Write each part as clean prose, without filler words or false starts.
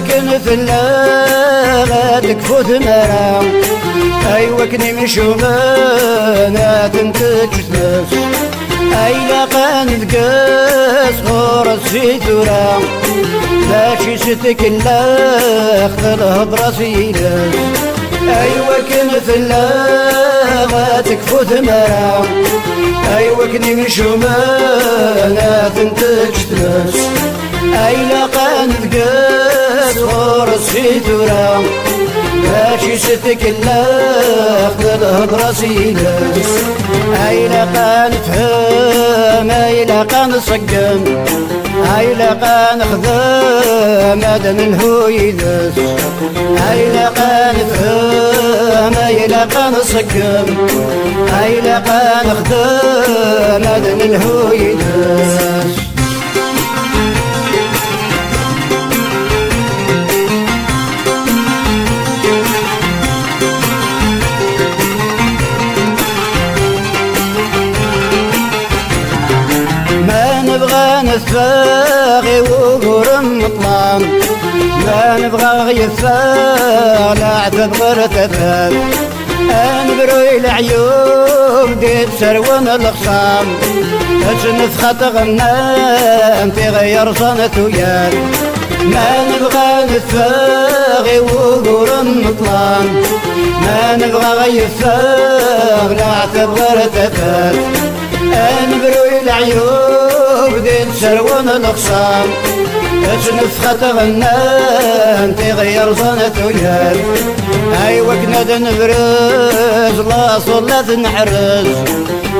كن في الله تكفوت مرا أيوة كني مشومانا تنتج تمس أيلا قان تقاس غور السيدورا ماشي ستكلا خذها براسي لاس أيوة كن في الله تكفوت مرا أيوة كني مشومانا تنتج تمس أيلا قان تقاس غور السيدورا ماشي ستكلا خذها براسي لاس أيلا قان تفهم أيلا قان صقم أيلا قان خذا مدن الهويدس أيلا قان تفهم أيلا قان صقم أيلا قان خذا مدن الهويدس نتفاغي وقرم مطلام ما نبغى غيفاغ لا تبغر تفاغ انبروي العيوب ديت سروان الخصام تجنف خط غنام تغير صنت وياك ما نبغى نتفاغي وقرم مطلام ما نبغى غيفاغ لا تبغر تفاغ انبروي العيوب ديت سروان الخصام تجنف خط غنام تغير صنت وياك أيوة كنا نبرز لا صلات نحرز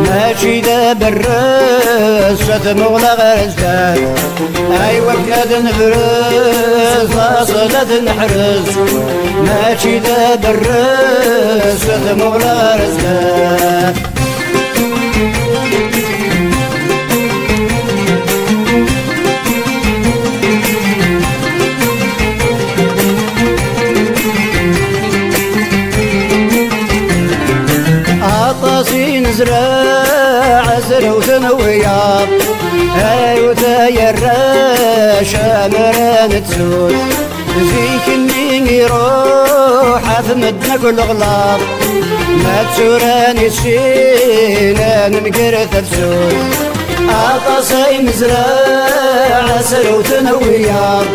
ماشي دا برز ستمغلى غرزات أيوة كنا نبرز لا صلات نحرز ماشي دا برز ستمغلى غرزات نزرع زرع وثنويات أيوة تيرا شامران تسود زيك اللي يروح أثمدنا كل غلاط ما تسوراني السينا ننقر تسود عطاسي نزرع زرع وثنويات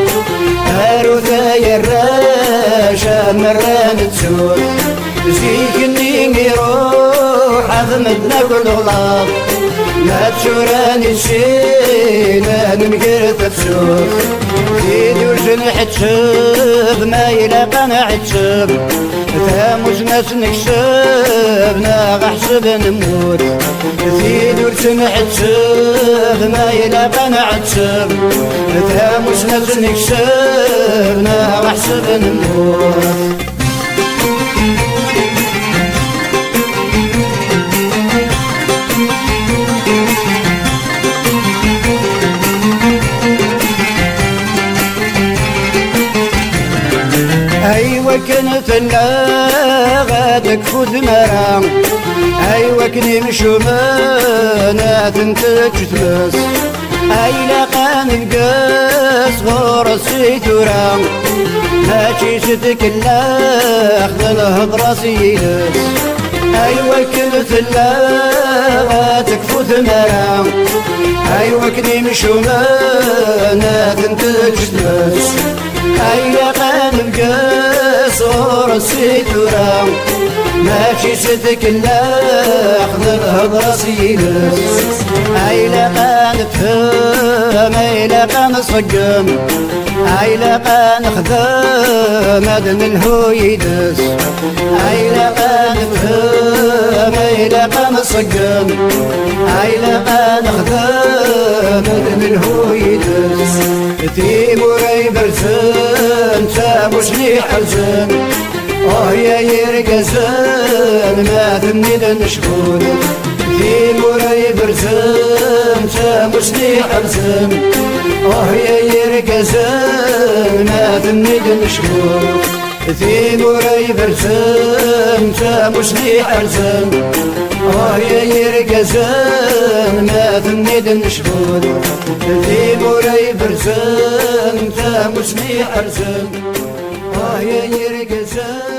أيوة تيرا شامران تسود زيك اللي يروح عظمتنا كل غلاط ما تشوراني الشينا ننقر تفسوق زيد ورجن حتشب ما يلاقى نعتشب ثاموش ناس نكشب ناغ حسب نموت زيد ورجن حتشب ما يلاقى نعتشب ثاموش ناس نكشب ناغ حسب نموت أيوة كنت اللاغة تكفوت مرام أيوة كني مشومانا تنتج تمس أيلا قان القاس غور السيتورا ماشي ستكلا خذلها براسي لاس أيوة كنت اللاغة تكفوت مرام أيوة كني مشومانا تنتج تمس أيلا قان القاس غور السيتورا ماشي ستكلا خذلها براسي لاس أيلا قان تفهم أيلا قان صقم أيلا قان خذا مدن الهويدس أيلا قان تفهم أيلا قان صقم أيلا قان خذا مدن الهويدس تيموري برزن تاموش لي حزن يا يرقزن ما ثمني نشكون تيموري برزن تاموش لي حزن يا يرقزن ما ثمني نشكون تيموري برزن تاموش لي حزن يا يرقزن ما ثمني نشكون تيموري برزن يرقزن تمسني أرزن يرقزن